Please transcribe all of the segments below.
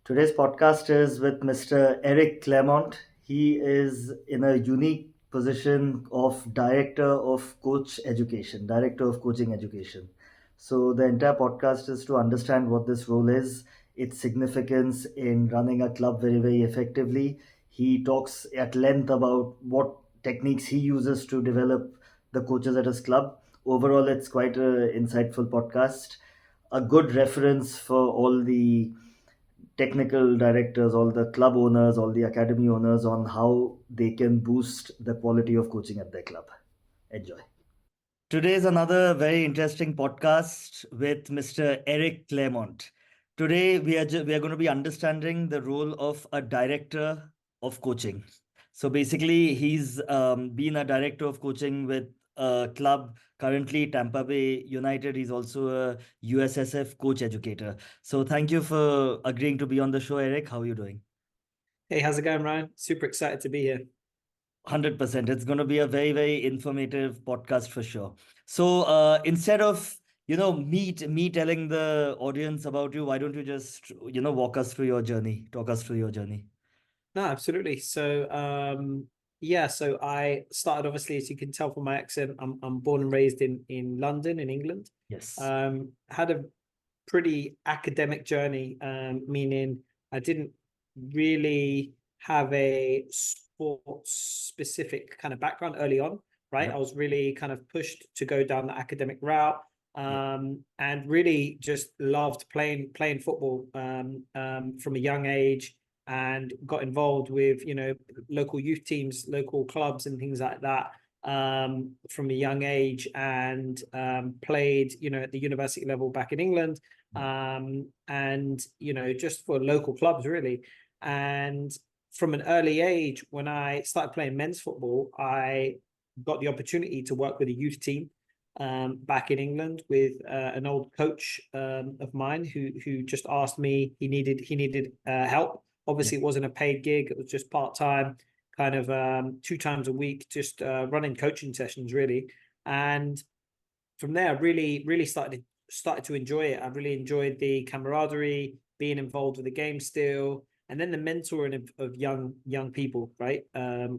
Today's podcast is with Mr. Eric Clermont. He is in a unique position of Director of Coach Education, Director of Coaching Education. So, the entire podcast is to understand what this role is, its significance in running a club very, very effectively. He talks at length about what techniques he uses to develop the coaches at his club. Overall, it's quite an insightful podcast, a good reference for all the technical directors, all the club owners, all the academy owners on how they can boost the quality of coaching at their club. Enjoy. Today is another very interesting podcast with Mr. Eric Clermont. Today we are going to be understanding the role of a director of coaching. So basically, he's been a director of coaching with a club currently Tampa Bay United. He's also a USSF coach educator. So thank you for agreeing to be on the show, Eric. How are you doing? Hey, how's it going, Ryan? Super excited to be here. 100%. It's going to be a very, very informative podcast for sure. So instead of me telling the audience about you, why don't you just walk us through your journey, talk us through your journey? No, absolutely. So I started, obviously, as you can tell from my accent, I'm born and raised in London, in England. Yes. Had a pretty academic journey, meaning I didn't really have a sports specific kind of background early on, right? Yep. I was really kind of pushed to go down the academic route. Yep. And really just loved playing football from a young age, and got involved with local youth teams, local clubs, and things like that from a young age, and played at the university level back in England, and just for local clubs really. And from an early age, when I started playing men's football, I got the opportunity to work with a youth team back in England with an old coach of mine who just asked me. He needed help. Yep. Obviously, it wasn't a paid gig; it was just part time, kind of 2 times a week, just running coaching sessions really. And from there, I really started to enjoy it. I really enjoyed the camaraderie, being involved with the game still, and then the mentoring of young people, right?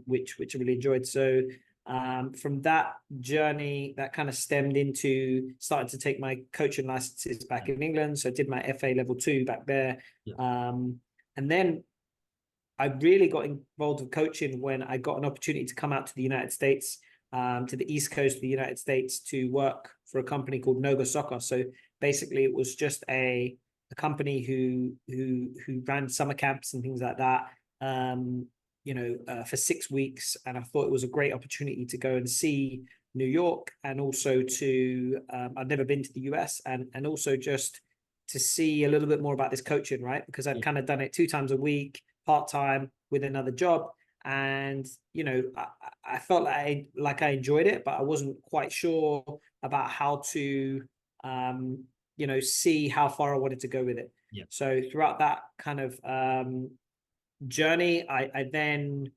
Which I really enjoyed. So from that journey, that kind of stemmed into starting to take my coaching licenses back in England. So I did my FA level 2 back there. Yep. And then I really got involved with coaching when I got an opportunity to come out to the United States, to the East Coast of the United States, to work for a company called Noga Soccer. So basically, it was just a company who ran summer camps and things like that. For 6 weeks, and I thought it was a great opportunity to go and see New York, and also to I'd never been to the US, and also just to see a little bit more about this coaching, right? Because I'd kind of done it 2 times a week, part time with another job, and I felt like I enjoyed it, but I wasn't quite sure about how to see how far I wanted to go with it. Yep. So throughout that kind of journey, I then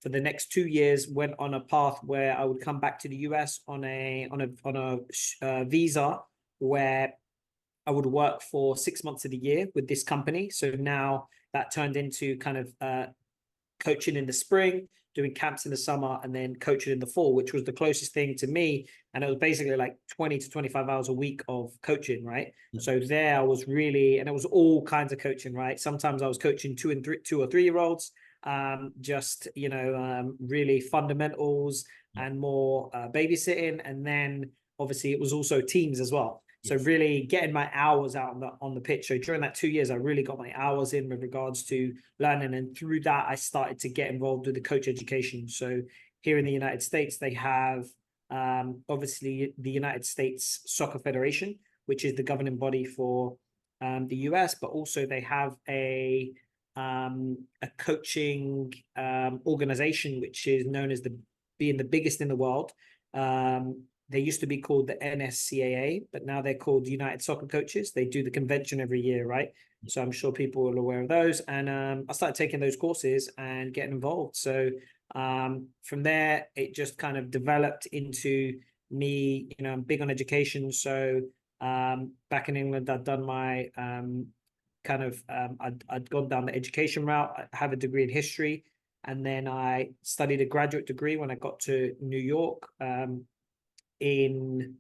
for the next 2 years went on a path where I would come back to the US on a visa, where I would work for 6 months of the year with this company. So now that turned into kind of coaching in the spring, doing camps in the summer, and then coaching in the fall, which was the closest thing to me. And it was basically like 20 to 25 hours a week of coaching, right? Yep. So there I was really, and it was all kinds of coaching, right? Sometimes I was coaching 2 or 3 year olds, just, really fundamentals and more babysitting. And then obviously it was also teams as well. So really getting my hours out on the pitch. So during that 2 years, I really got my hours in with regards to learning. And through that, I started to get involved with the coach education. So here in the United States, they have obviously the United States Soccer Federation, which is the governing body for the US, but also they have a coaching organization, which is known as being the biggest in the world. They used to be called the NSCAA, but now they're called United Soccer Coaches. They do the convention every year, right? So I'm sure people are aware of those. And I started taking those courses and getting involved. So from there, it just kind of developed into me, I'm big on education. So back in England, I'd done my kind of I'd gone down the education route. I have a degree in history, and then I studied a graduate degree when I got to New York in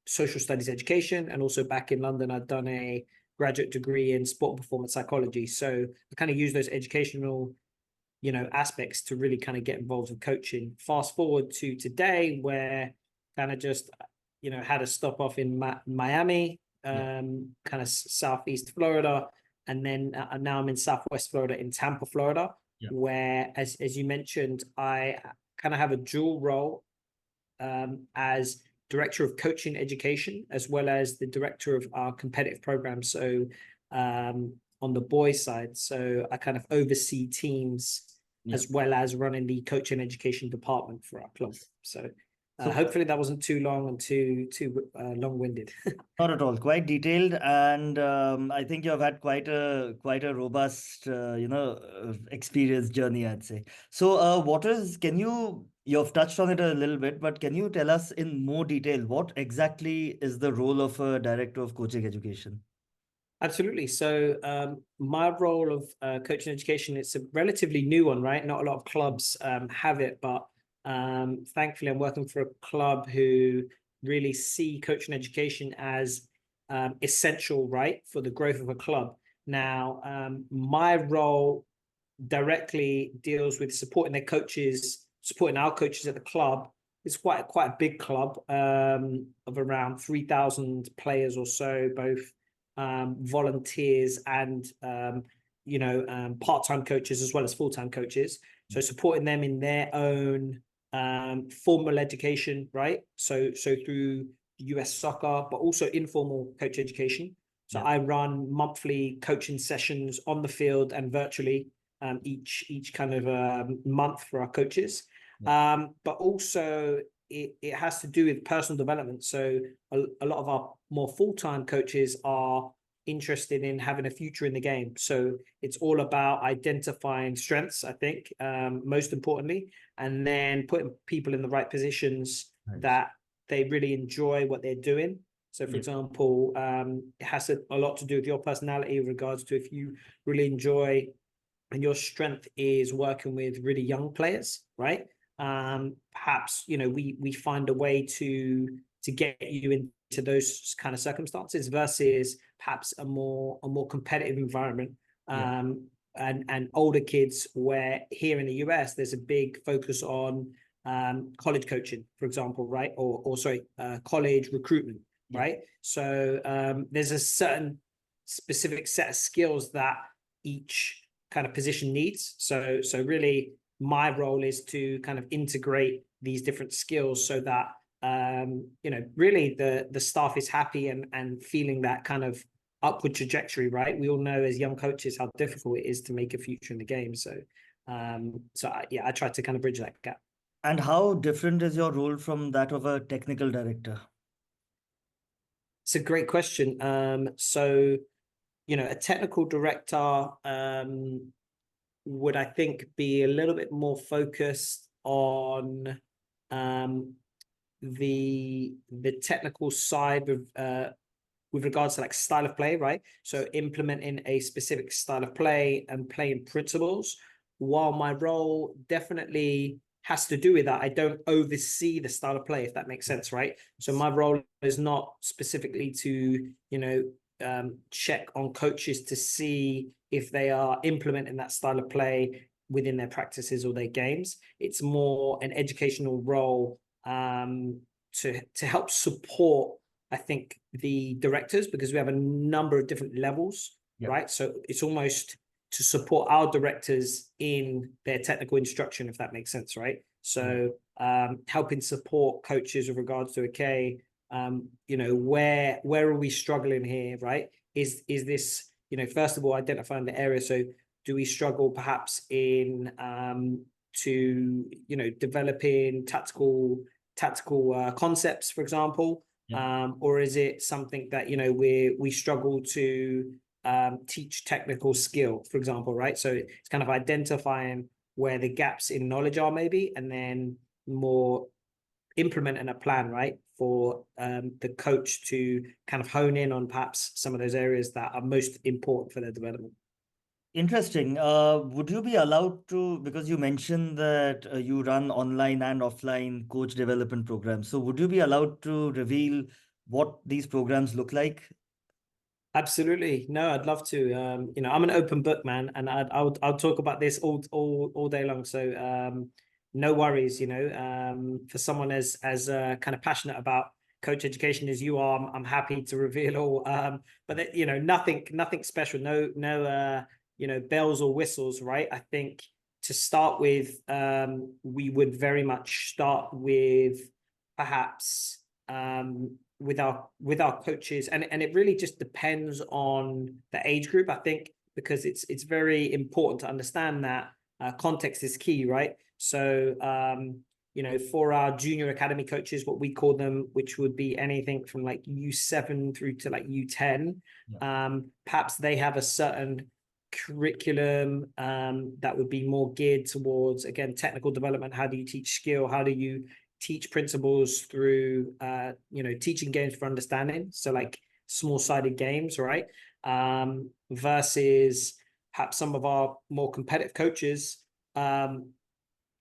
social studies education, and also back in London I'd done a graduate degree in sport and performance psychology. So I kind of use those educational aspects to really kind of get involved with coaching. Fast forward to today, where kind of just had a stop off in Miami, Yeah. kind of southeast Florida, and then now I'm in Southwest Florida, in Tampa, Florida, Yeah. where as you mentioned, I kind of have a dual role as director of coaching education, as well as the director of our competitive program. So on the boys side, so I kind of oversee teams Yeah. as well as running the coaching education department for our club. So So hopefully that wasn't too long and too long-winded. not at all, quite detailed, and I think you have had quite a robust, experience journey, I'd say. So, you've touched on it a little bit, but can you tell us in more detail what exactly is the role of a director of coaching education? Absolutely. So my role of coaching education, it's a relatively new one, right? Not a lot of clubs have it, but thankfully I'm working for a club who really see coaching education as essential, right, for the growth of a club. Now, my role directly deals with supporting their coaches, supporting our coaches at the club. It's quite a big club of around 3,000 players or so, both volunteers and part-time coaches as well as full-time coaches. So supporting them in their own formal education, right? So through US soccer, but also informal coach education. So Yeah. I run monthly coaching sessions on the field and virtually each kind of month for our coaches. Yeah. But also it has to do with personal development. So a lot of our more full-time coaches are interested in having a future in the game. So it's all about identifying strengths, I think, most importantly, and then putting people in the right positions Nice. that they really enjoy what they're doing. So, for Yeah. example, it has a lot to do with your personality in regards to if you really enjoy and your strength is working with really young players, right? Perhaps we find a way to get you into those kind of circumstances versus perhaps a more competitive environment. Yeah. And older kids, where here in the US there's a big focus on college coaching, for example, right? Or sorry, college recruitment, Yeah. right? So there's a certain specific set of skills that each kind of position needs. So really my role is to kind of integrate these different skills so that really the staff is happy and feeling that kind of upward trajectory, right? We all know as young coaches how difficult it is to make a future in the game. So I try to kind of bridge that gap. And how different is your role from that of a technical director? It's a great question. So a technical director would, I think, be a little bit more focused on the technical side with regards to like style of play, right? So implementing a specific style of play and playing principles. While my role definitely has to do with that, I don't oversee the style of play, if that makes sense, right? So my role is not specifically to, check on coaches to see if they are implementing that style of play within their practices or their games. It's more an educational role to help support, I think, the directors, because we have a number of different levels, Yep. right? So it's almost to support our directors in their technical instruction, if that makes sense, right? So helping support coaches with regards to, okay, where are we struggling here, right? Is this, first of all, identifying the area. So do we struggle perhaps in developing tactical concepts, for example, or is it something that we struggle to teach technical skill, for example, right? So it's kind of identifying where the gaps in knowledge are, maybe, and then more implementing a plan, right, for the coach to kind of hone in on perhaps some of those areas that are most important for their development. Interesting. Would you be allowed to, because you mentioned that you run online and offline coach development programs, so would you be allowed to reveal what these programs look like? Absolutely. No, I'd love to. I'm an open book, man, and I'll talk about this all day long. So no worries, for someone as kind of passionate about coach education as you are, I'm happy to reveal all. But nothing special, no bells or whistles, right? I think to start with, we would very much start with perhaps with our coaches, and it really just depends on the age group, I think, because it's very important to understand that context is key, right? So for our junior academy coaches, what we call them, which would be anything from like U7 through to like U10, perhaps they have a certain curriculum that would be more geared towards, again, technical development. How do you teach skill? How do you teach principles through teaching games for understanding, so like small-sided games, right? Versus perhaps some of our more competitive coaches,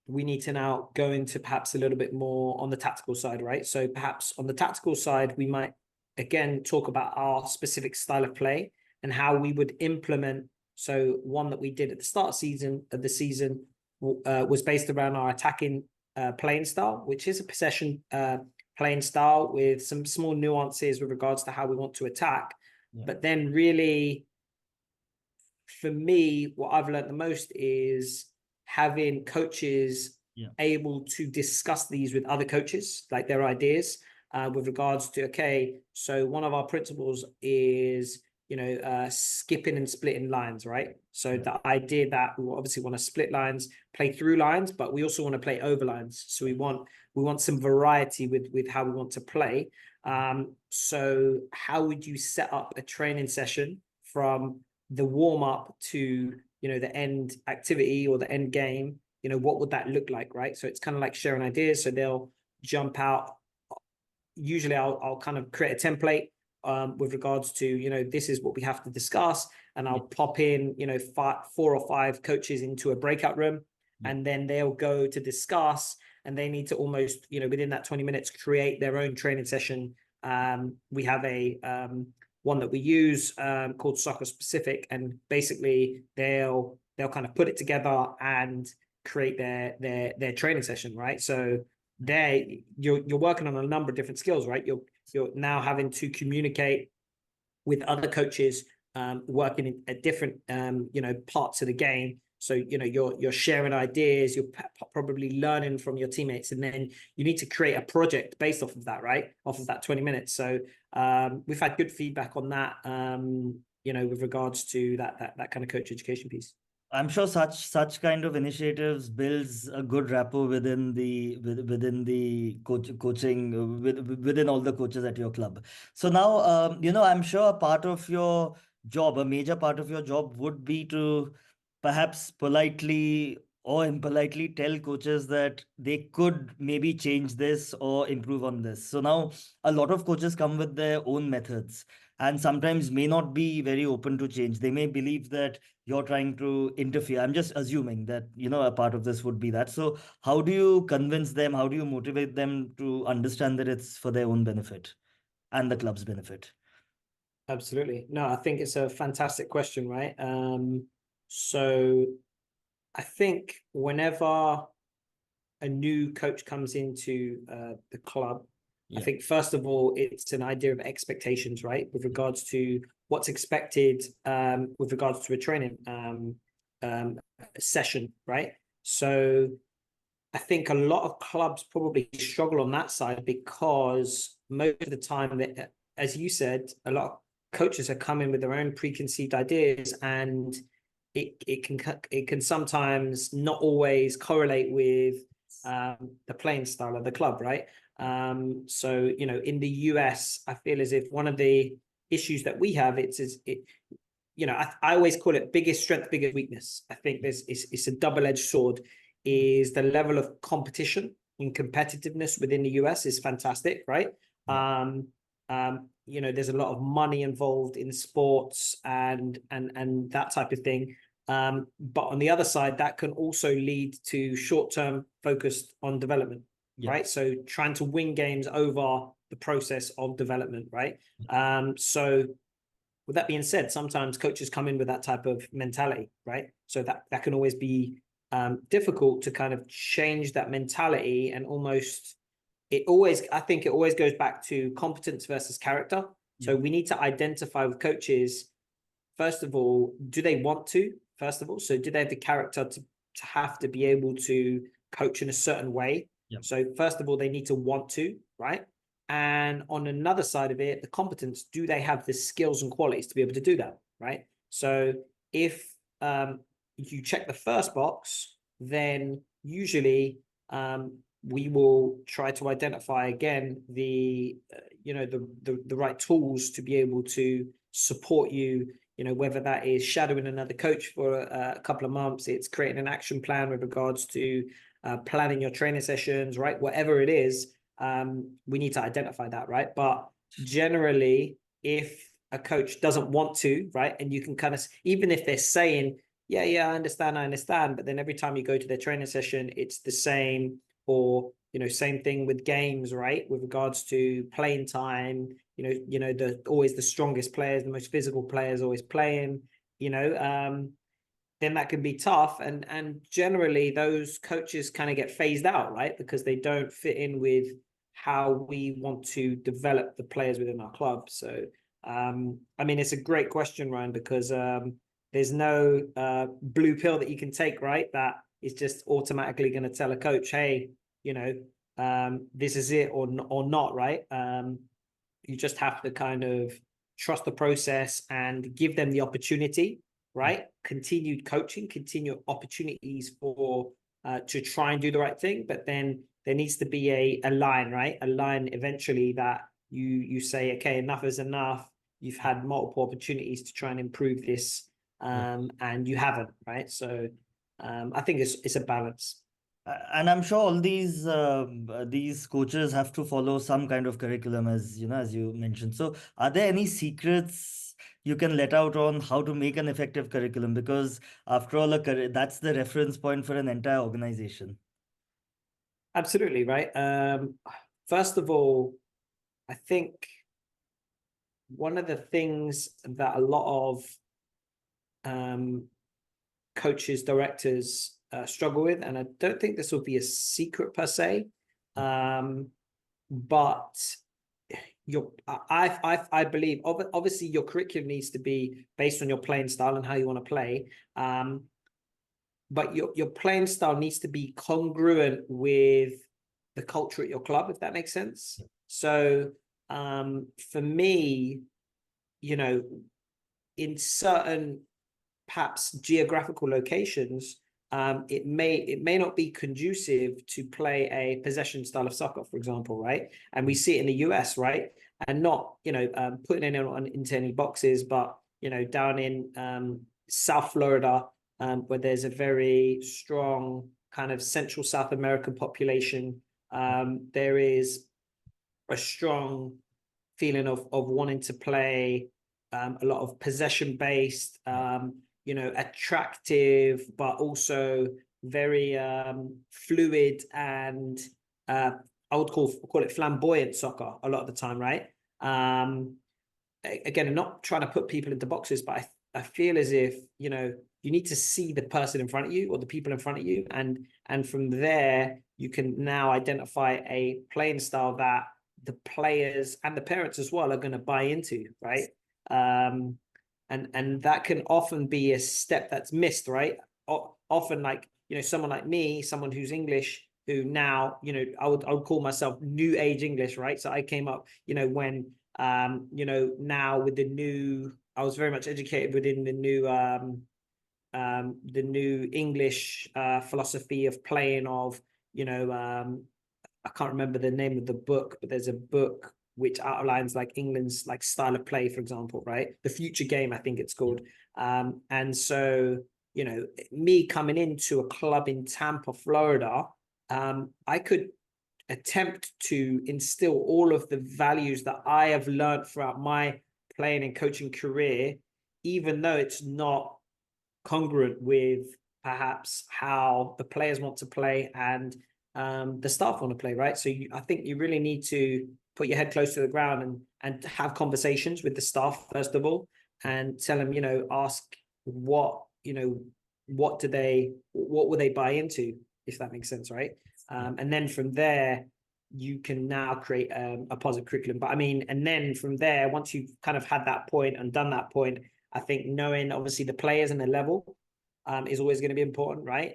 we need to now go into perhaps a little bit more on the tactical side, right? So perhaps on the tactical side, we might again talk about our specific style of play and how we would implement. So one that we did at the start of the season was based around our attacking playing style, which is a possession playing style with some small nuances with regards to how we want to attack. But then really, for me, what I've learned the most is having coaches able to discuss these with other coaches, like their ideas with regards to, okay, so one of our principles is skipping and splitting lines, right? So the idea that we obviously want to split lines, play through lines, but we also want to play over lines. So we want some variety with how we want to play. So how would you set up a training session from the warm up to the end activity or the end game? What would that look like, right? So it's kind of like sharing ideas. So they'll jump out. Usually I'll kind of create a template with regards to, this is what we have to discuss. And I'll pop in, 4 or 5 coaches into a breakout room, and then they'll go to discuss, and they need to almost, within that 20 minutes, create their own training session. We have a one that we use called Soccer Specific, and basically they'll kind of put it together and create their training session, right? So you're working on a number of different skills, right? You're now having to communicate with other coaches working at different parts of the game. So you're sharing ideas, you're probably learning from your teammates, and then you need to create a project based off of that, right? Off of that 20 minutes. So we've had good feedback on that, with regards to that kind of coach education piece. I'm sure such kind of initiatives builds a good rapport within the coaching within all the coaches at your club. So now, I'm sure a part of your job, a major part of your job, would be to perhaps politely or impolitely tell coaches that they could maybe change this or improve on this. So now a lot of coaches come with their own methods and sometimes may not be very open to change. They may believe that you're trying to interfere. I'm just assuming that, a part of this would be that. So how do you convince them? How do you motivate them to understand that it's for their own benefit and the club's benefit? Absolutely. No, I think it's a fantastic question, right? So I think whenever a new coach comes into the club, I think first of all, it's an idea of expectations, right? With regards to what's expected with regards to a training session, right? So I think a lot of clubs probably struggle on that side because most of the time, that, as you said, a lot of coaches are coming with their own preconceived ideas, and it can sometimes not always correlate with the playing style of the club, right? So in the US, I feel as if one of the issues that we have I always call it biggest strength, biggest weakness. I think it's a double-edged sword. Is the level of competition and competitiveness within the US is fantastic, right? Yeah. There's a lot of money involved in sports and that type of thing. But on the other side, that can also lead to short-term focused on development, Yeah. right? So trying to win games over the process of development, right? So with that being said, sometimes coaches come in with that type of mentality, right? So that can always be difficult to kind of change that mentality and almost I think it always goes back to competence versus character. Yeah. So we need to identify with coaches, first of all, do they want to, first of all? So do they have the character to have to be able to coach in a certain way? Yeah. So first of all, they need to want to, right? And on another side of it, the competence, do they have the skills and qualities to be able to do that, right? So if you check the first box, then usually we will try to identify again the right tools to be able to support you, whether that is shadowing another coach for a couple of months, it's creating an action plan with regards to planning your training sessions, right? Whatever it is, we need to identify that, right? But generally, if a coach doesn't want to, right, and you can kind of, even if they're saying, yeah, I understand, but then every time you go to their training session, it's the same, or same thing with games, right, with regards to playing time, the always the strongest players, the most physical players always playing, then that can be tough, and generally those coaches kind of get phased out, right, because they don't fit in with how we want to develop the players within our club. So I mean, it's a great question, Ryan, because there's no blue pill that you can take, right, that is just automatically going to tell a coach, hey, this is it or not, right? You just have to kind of trust the process and give them the opportunity, right? Continued coaching, continued opportunities for to try and do the right thing, but then there needs to be a line, right? A line eventually that you say, okay, enough is enough. You've had multiple opportunities to try and improve this, Yeah. and you haven't, right? So I think it's a balance. And I'm sure all these coaches have to follow some kind of curriculum, as you mentioned. So, are there any secrets you can let out on how to make an effective curriculum? Because after all, that's the reference point for an entire organization. Absolutely, right. First of all, I think one of the things that a lot of um, coaches, directors struggle with, and I don't think this will be a secret per se, but I believe obviously your curriculum needs to be based on your playing style and how you want to play, but your playing style needs to be congruent with the culture at your club, if that makes sense. So for me, in certain perhaps geographical locations, it may not be conducive to play a possession style of soccer, for example, right? And we see it in the US, right? And not putting it into any boxes, but down in South Florida, where there's a very strong kind of Central South American population, there is a strong feeling of wanting to play a lot of possession based, attractive, but also very fluid and I would call it flamboyant soccer a lot of the time, right? Again, I'm not trying to put people into boxes, but I feel as if you need to see the person in front of you or the people in front of you, and from there you can now identify a playing style that the players and the parents as well are going to buy into, right? And that can often be a step that's missed, right? Often, like someone like me, someone who's English, who now I would call myself new age English, right? So I came up when now with the new, I was very much educated within the new English philosophy of playing of I can't remember the name of the book, but there's a book which outlines like England's like style of play, for example, right? The Future Game, I think it's called. And so, me coming into a club in Tampa, Florida, I could attempt to instill all of the values that I have learned throughout my playing and coaching career, even though it's not congruent with perhaps how the players want to play and the staff want to play, right? So I think you really need to put your head close to the ground and have conversations with the staff first of all, and tell them, ask what what will they buy into, if that makes sense, right? And then from there you can now create a positive curriculum. But I mean, and then from there, once you've kind of had that point and done that point, I think knowing obviously the players and the level is always going to be important, right?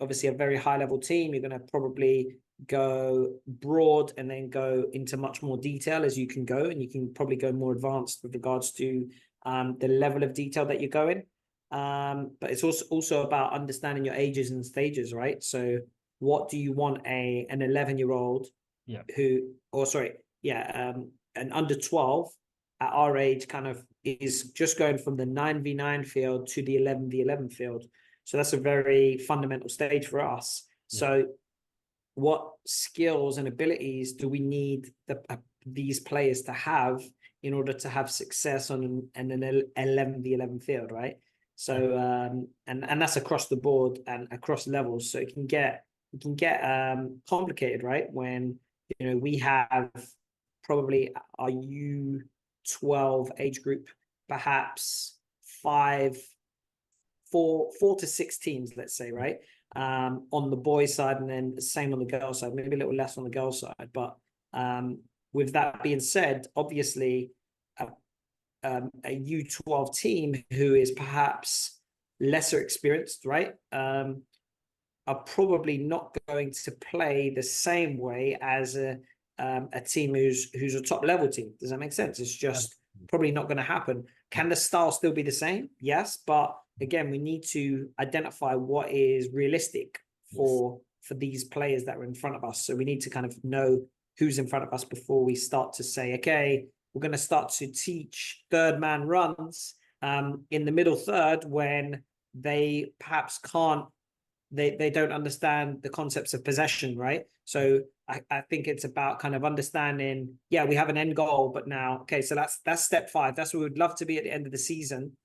Obviously, a very high level team, you're going to probably go broad and then go into much more detail as you can go, and you can probably go more advanced with regards to the level of detail that you're going. But it's also about understanding your ages and stages, right? So what do you want an 11-year-old an under 12 at our age kind of is just going from the 9v9 field to the 11v11 field. So that's a very fundamental stage for us. Yeah. So what skills and abilities do we need these players to have in order to have success on an 11v11 field, right? So and that's across the board and across levels. So it can get complicated, right? When we have probably our U12 age group, perhaps four to six teams, let's say, right? On the boys' side, and then the same on the girls' side, maybe a little less on the girls' side. But with that being said, obviously, a U12 team who is perhaps lesser experienced, right, are probably not going to play the same way as a team who's a top level team. Does that make sense? It's just probably not going to happen. Can the style still be the same? Yes, but again, we need to identify what is realistic for these players that are in front of us. So we need to kind of know who's in front of us before we start to say, okay, we're going to start to teach third man runs in the middle third when they perhaps can't. They don't understand the concepts of possession, right? So I think it's about kind of understanding, we have an end goal, but now, okay, so that's step 5. That's where we would love to be at the end of the season.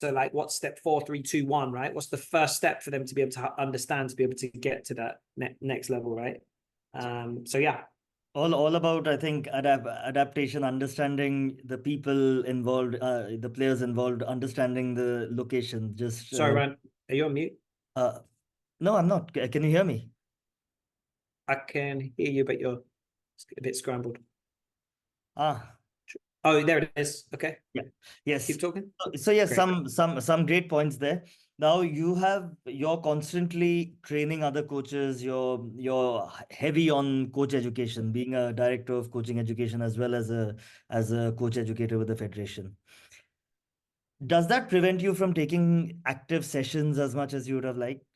So like what's step 4, 3, 2, 1, right? What's the first step for them to be able to understand, to be able to get to that next level, right? So yeah. All about, I think, adaptation, understanding the people involved, the players involved, understanding the location. Just Sorry, Ryan, are you on mute? no, I'm not. Can you hear me? I can hear you, but you're a bit scrambled. Ah, Oh, there it is. Okay. yeah. Yes. Keep talking. So yes, Great. some great points there. Now you're constantly training other coaches. You're heavy on coach education, being a director of coaching education as well as a coach educator with the federation. Does that prevent you from taking active sessions as much as you would have liked?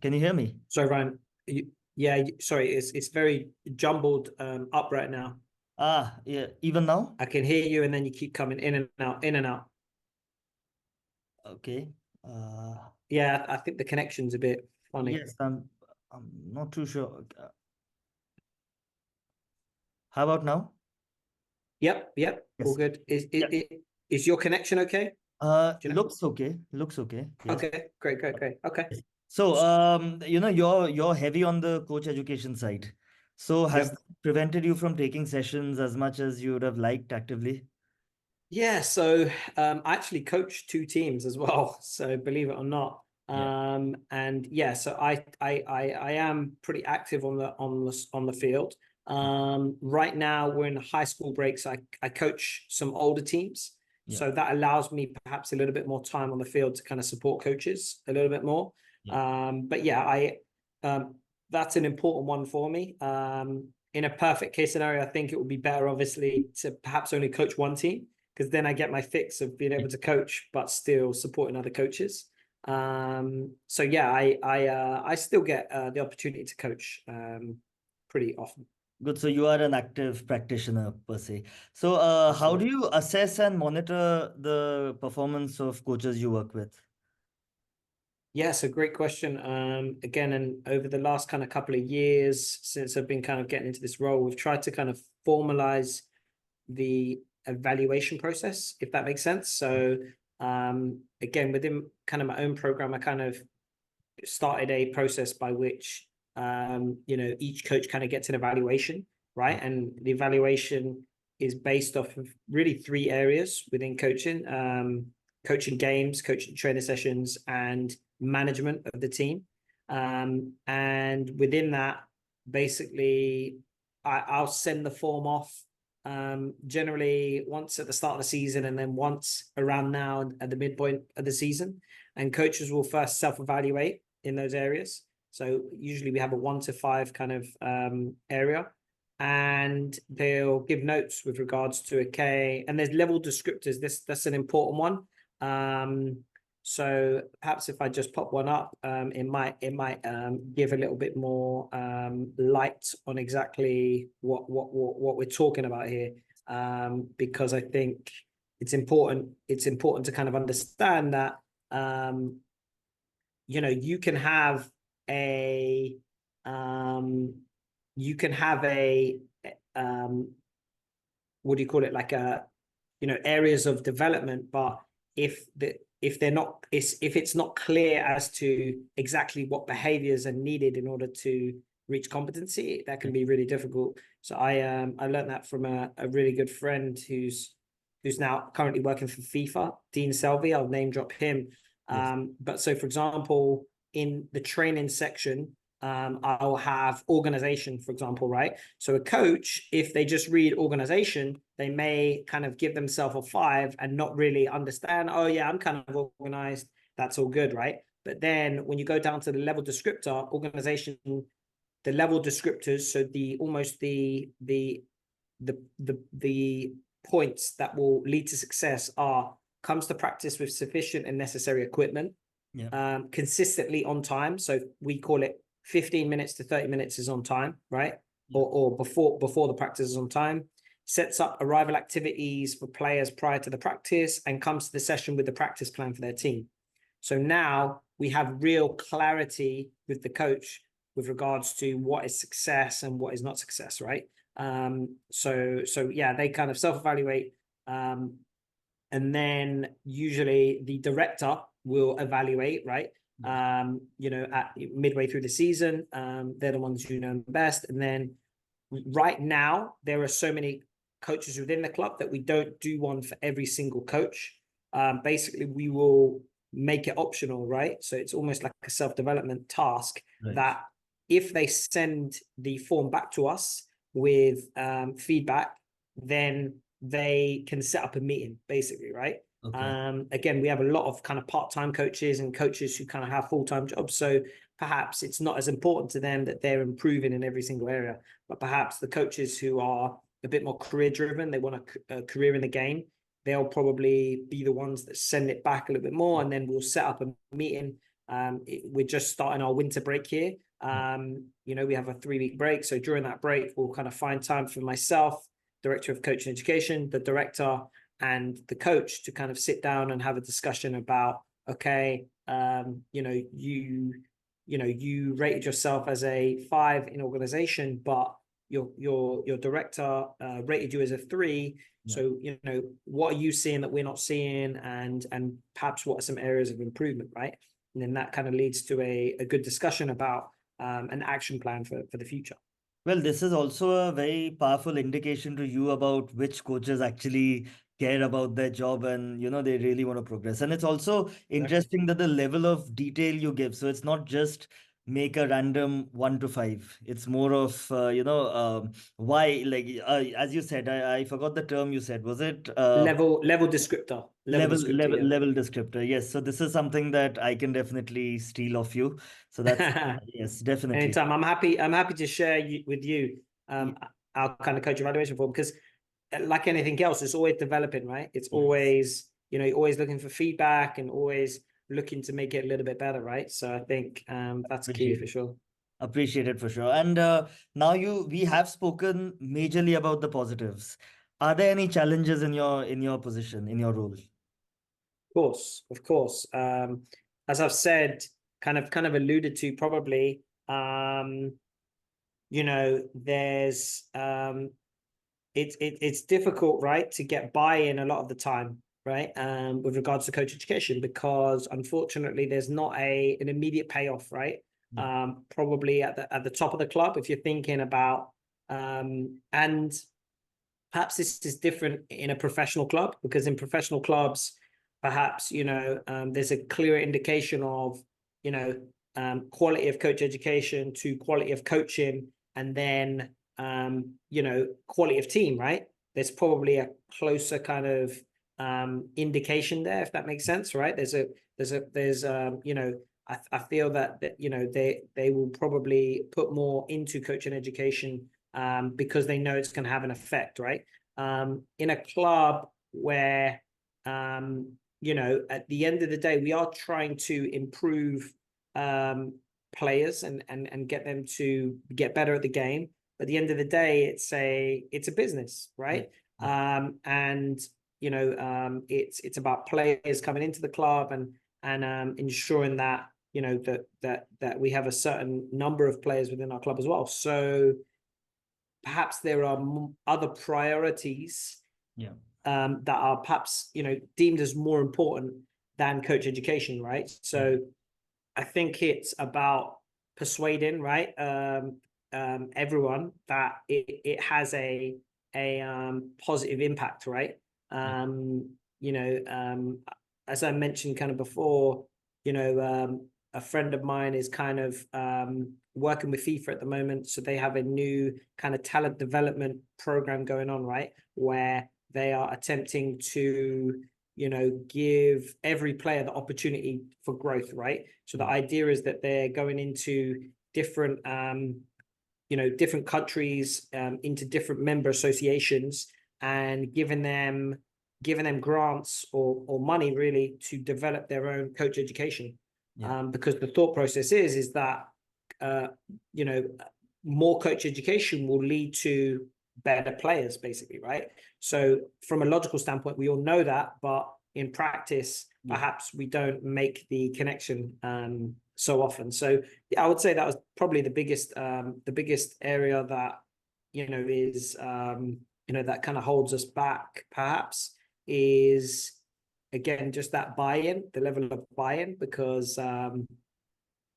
Can you hear me? Sorry, Ryan. Sorry, it's very jumbled up right now. Ah, yeah. Even now? I can hear you, and then you keep coming in and out, in and out. Okay. Yeah, I think the connection's a bit funny. Yes, I'm not too sure. How about now? Yep, all Yes. good. Yeah. Is your connection okay? Do you know? Looks okay. Looks okay. Yes. Okay, great. Okay. Yes. So, you're heavy on the coach education side. So, has Yep. that prevented you from taking sessions as much as you would have liked actively? Yeah, so I actually coach 2 teams as well. So believe it or not, Yeah. and yeah, so I am pretty active on the field. Right now we're in high school breaks. I coach some older teams, Yeah. so that allows me perhaps a little bit more time on the field to kind of support coaches a little bit more. Yeah. But yeah, that's an important one for me. In a perfect case scenario, I think it would be better, obviously, to perhaps only coach one team, because then I get my fix of being able to coach, but still supporting other coaches. So yeah, I still get the opportunity to coach pretty often. Good. So you are an active practitioner per se. So how do Absolutely. you assess and monitor the performance of coaches you work with? Yes, a great question. Again, and over the last kind of couple of years since I've been kind of getting into this role, we've tried to kind of formalize the evaluation process, if that makes sense. So, again, within kind of my own program, I kind of started a process by which each coach kind of gets an evaluation, right? And the evaluation is based off of really three areas within coaching: coaching games, coaching training sessions, and management of the team. And within that, basically, I'll send the form off generally once at the start of the season and then once around now at the midpoint of the season. And coaches will first self-evaluate in those areas. So usually we have a 1 to 5 kind of area, and they'll give notes with regards to and there's level descriptors. That's an important one. So perhaps if I just pop one up, it might give a little bit more light on exactly what we're talking about here, because I think it's important. It's important to kind of understand that you can have a um, you can have a um, what do you call it, like a areas of development, but if they're not, if it's not clear as to exactly what behaviors are needed in order to reach competency, that can be really difficult. So I learned that from a really good friend who's now currently working for FIFA, Dean Selvey. I'll name drop him. Yes. But so for example, in the training section, I'll have organization, for example, right? So a coach, if they just read organization, they may kind of give themselves a 5 and not really understand, oh yeah, I'm kind of organized. That's all good, right? But then when you go down to the level descriptor, organization, the level descriptors, so the almost the points that will lead to success are: comes to practice with sufficient and necessary equipment, Yeah. consistently on time. So we call it 15 minutes to 30 minutes is on time, right? Yeah. Or before the practice is on time. Sets up arrival activities for players prior to the practice and comes to the session with the practice plan for their team. So now we have real clarity with the coach with regards to what is success and what is not success, right? So yeah, they kind of self-evaluate, and then usually the director will evaluate, right? At midway through the season, they're the ones who know best. And then right now, there are so many coaches within the club that we don't do one for every single coach. Basically, we will make it optional, right? So it's almost like a self-development task Right. that if they send the form back to us with feedback, then they can set up a meeting, basically, right? Okay. Again, we have a lot of kind of part-time coaches and coaches who kind of have full-time jobs. So perhaps it's not as important to them that they're improving in every single area, but perhaps the coaches who are a bit more career driven, they want a career in the game, they'll probably be the ones that send it back a little bit more, and then we'll set up a meeting. We're just starting our winter break here. We have a 3-week break. So during that break, we'll kind of find time for myself, director of coaching education, the director, and the coach to kind of sit down and have a discussion about, okay, you rated yourself as a 5 in organization, but your director rated you as a 3. Yeah. So what are you seeing that we're not seeing, and perhaps what are some areas of improvement, right? And then that kind of leads to a good discussion about an action plan for the future. Well, this is also a very powerful indication to you about which coaches actually care about their job and they really want to progress. And it's also Exactly. interesting that the level of detail you give. So it's not just make a random 1 to 5. It's more of why, like as you said, I forgot the term you said. Was it Level descriptor. Yeah. level descriptor? Yes. So this is something that I can definitely steal off you. So that's yes, definitely. Anytime. I'm happy to share with you our kind of coach evaluation form, because like anything else, it's always developing, right? It's Yes. always, you're always looking for feedback and always looking to make it a little bit better, right? So I think that's key Appreciate for it. sure. Appreciated for sure. And now we have spoken majorly about the positives. Are there any challenges in your position, in your role? Course, of course. As I've said, kind of alluded to probably, there's it's difficult, right, to get buy-in a lot of the time, right, with regards to coach education, because unfortunately there's not an immediate payoff, right? Yeah. Probably at the top of the club, if you're thinking about, and perhaps this is different in a professional club, because in professional clubs, perhaps, there's a clearer indication of, quality of coach education to quality of coaching, and then, quality of team, right? There's probably a closer kind of indication there, if that makes sense, right? I feel that they will probably put more into coaching education, because they know it's going to have an effect, right? In a club where, at the end of the day, we are trying to improve players and get them to get better at the game. But at the end of the day, it's a business, right? Yeah. And it's about players coming into the club and ensuring that that we have a certain number of players within our club as well. So perhaps there are other priorities, Yeah. that are perhaps deemed as more important than coach education, right? So I think it's about persuading, right, everyone that it has a positive impact, right? Yeah. Um, you know, um, as I mentioned kind of before, a friend of mine is kind of working with FIFA at the moment, so they have a new kind of talent development program going on, right, where they are attempting to give every player the opportunity for growth, right? So the idea is that they're going into different different countries, into different member associations, and giving them grants or money really to develop their own coach education. Yeah. Because the thought process is that uh, you know more coach education will lead to better players, basically, right? So from a logical standpoint, we all know that, but in practice, Yeah. perhaps we don't make the connection so often. So yeah, I would say that was probably the biggest area that is that kind of holds us back, perhaps, is again just that buy-in, the level of buy-in, because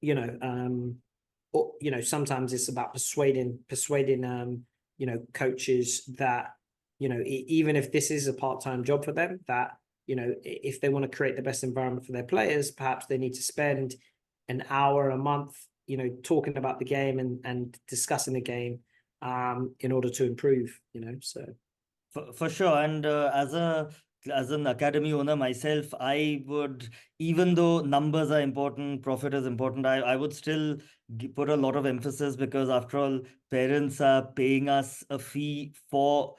you know sometimes it's about persuading coaches that even if this is a part-time job for them, that if they want to create the best environment for their players, perhaps they need to spend an hour a month talking about the game and discussing the game, in order to improve. So For sure. And as an academy owner myself, I would, even though numbers are important, profit is important, I would still put a lot of emphasis, because after all, parents are paying us a fee for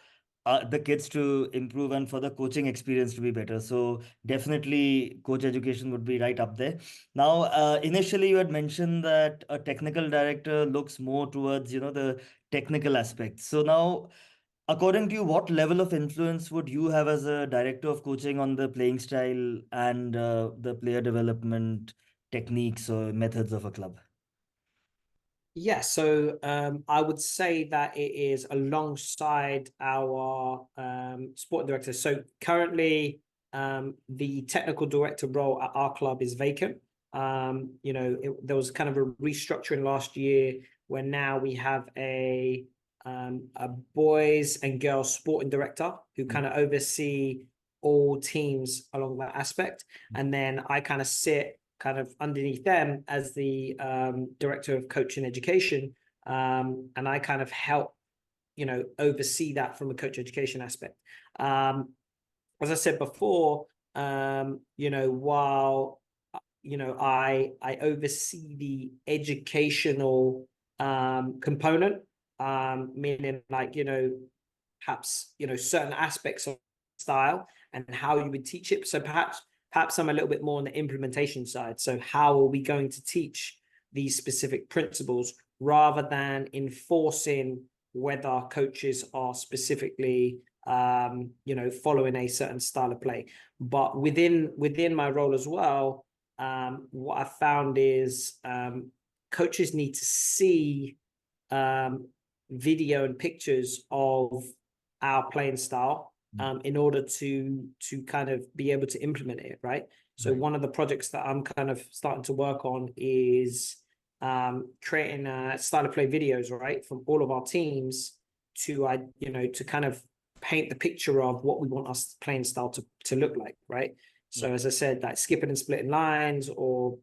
the kids to improve and for the coaching experience to be better. So definitely coach education would be right up there. Now, initially you had mentioned that a technical director looks more towards, the technical aspects. So now, according to you, what level of influence would you have as a director of coaching on the playing style and the player development techniques or methods of a club? yeah, so I would say that it is alongside our sport director. So currently, the technical director role at our club is vacant. There was kind of a restructuring last year, where now we have a boys and girls sporting director who kind of oversee all teams along that aspect, and then I kind of sit kind of underneath them as the director of coaching education, and I kind of help oversee that from a coach education aspect. As I said before, while I oversee the educational component, meaning like perhaps certain aspects of style and how you would teach it. So perhaps I'm a little bit more on the implementation side. So how are we going to teach these specific principles rather than enforcing whether coaches are specifically following a certain style of play. But within my role as well, what I found is coaches need to see video and pictures of our playing style in order to kind of be able to implement it, right? So Right. one of the projects that I'm kind of starting to work on is creating style of play videos, right, from all of our teams to to kind of paint the picture of what we want our playing style to look like, right? Yeah. So as I said, like skipping and splitting lines, or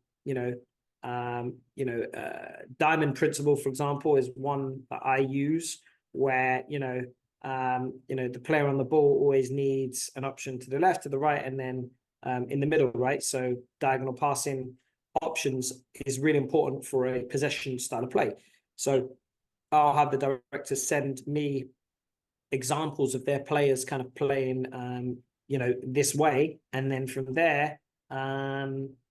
diamond principle, for example, is one that I use where the player on the ball always needs an option to the left, to the right, and then in the middle, right? So diagonal passing options is really important for a possession style of play. So I'll have the director send me examples of their players kind of playing this way, and then from there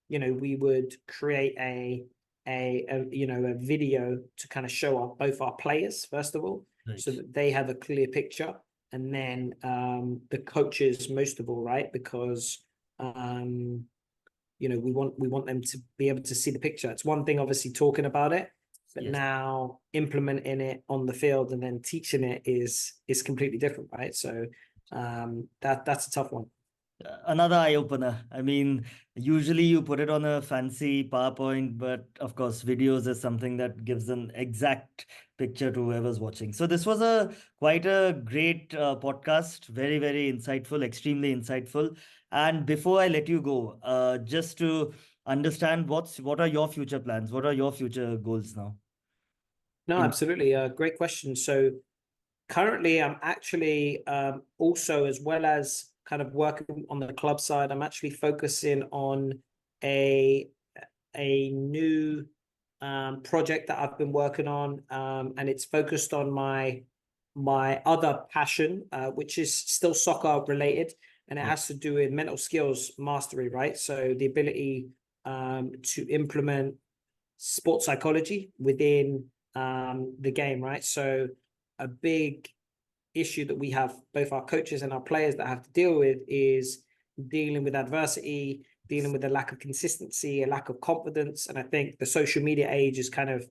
we would create a video to kind of show both our players first of all, Right. so that they have a clear picture, and then the coaches most of all, right? Because we want them to be able to see the picture. It's one thing obviously talking about it, but Yes. now implementing it on the field and then teaching it is completely different, right? So that's a tough one. Another eye opener. I mean, usually you put it on a fancy PowerPoint, but of course, videos is something that gives an exact picture to whoever's watching. So this was a quite a great podcast. Very, very insightful, extremely insightful. And before I let you go, just to understand what are your future plans? What are your future goals now? No, In absolutely. Great question. So currently, I'm actually also, as well as kind of working on the club side, I'm actually focusing on a new project that I've been working on, and it's focused on my other passion, which is still soccer related, and it Yeah. has to do with mental skills mastery, right? So the ability to implement sports psychology within the game, right? So a big issue that we have, both our coaches and our players, that have to deal with is dealing with adversity, dealing with a lack of consistency, a lack of confidence. And I think the social media age has kind of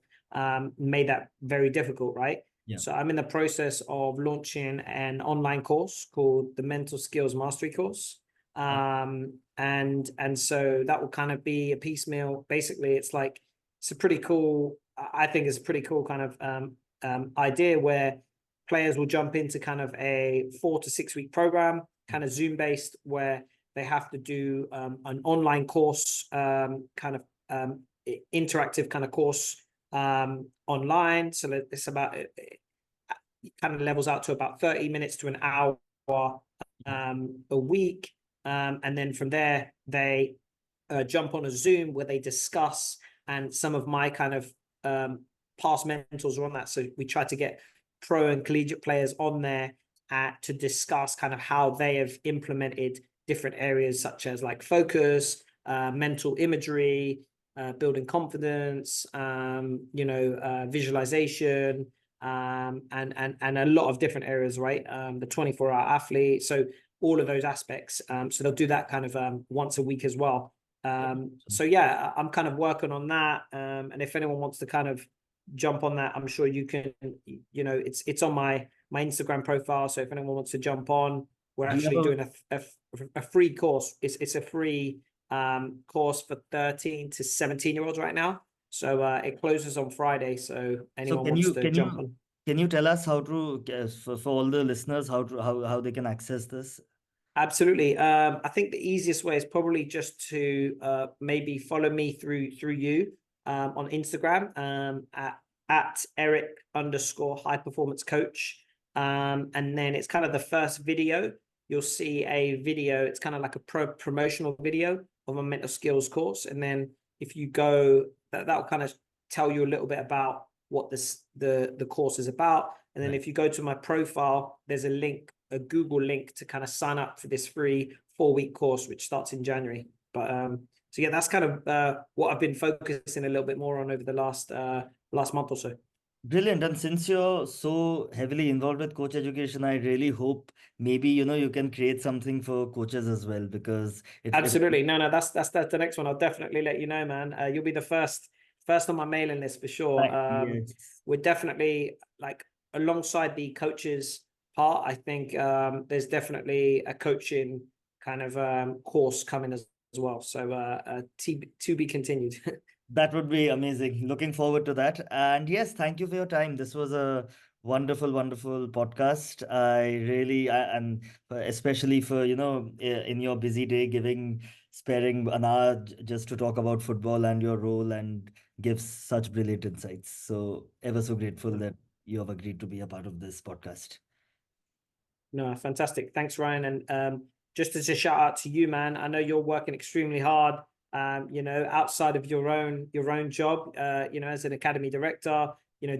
made that very difficult, right? Yeah. So I'm in the process of launching an online course called the Mental Skills Mastery course. And so that will kind of be a piecemeal. Basically, it's a pretty cool, I think it's a pretty cool kind of idea where players will jump into kind of a 4 to 6 week program, kind of Zoom based, where they have to do an online course, kind of interactive kind of course online. So it's about, it kind of levels out to about 30 minutes to an hour a week. And then from there, they jump on a Zoom where they discuss, and some of my kind of past mentors are on that. So we try to get pro and collegiate players on there to discuss kind of how they have implemented different areas such as like focus, mental imagery, building confidence, visualization, and a lot of different areas, right? The 24-hour athlete. So all of those aspects. So they'll do that kind of once a week as well. So yeah, I'm kind of working on that. And if anyone wants to kind of jump on that, I'm sure you can. It's on my Instagram profile. So if anyone wants to jump on, we're Do you actually have doing a free course. It's a free course for 13 to 17-year-olds right now. So it closes on Friday. So so anyone can wants you to can jump you on. can you tell us how to for all the listeners how they can access this? Absolutely. I think the easiest way is probably just to maybe follow me through you on Instagram, at Eric_high performance coach. And then it's kind of the first video. You'll see a video. It's kind of like a promotional video of a mental skills course. And then if you go, that'll kind of tell you a little bit about what the course is about. And then Right. if you go to my profile, there's a link, a Google link, to kind of sign up for this free 4-week course, which starts in January. But so yeah, that's kind of what I've been focusing a little bit more on over the last last month or so. Brilliant. And since you're so heavily involved with coach education, I really hope maybe, you can create something for coaches as well, because it Absolutely. No, no, that's the next one. I'll definitely let you know, man. You'll be the first on my mailing list for sure. yes. We're definitely like alongside the coaches part. I think there's definitely a coaching kind of course coming as well. So to be continued. That would be amazing. Looking forward to that. And yes, thank you for your time. This was a wonderful, wonderful podcast. And especially for, in your busy day, sparing an hour just to talk about football and your role and give such brilliant insights. So ever so grateful that you have agreed to be a part of this podcast. No, fantastic. Thanks, Ryan. And just as a shout out to you, man, I know you're working extremely hard. Outside of your own job, as an academy director,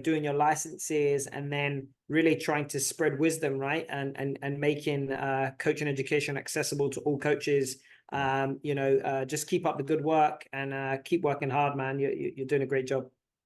doing your licenses and then really trying to spread wisdom, right? And making coaching education accessible to all coaches. Just keep up the good work and keep working hard, man. You're doing a great job.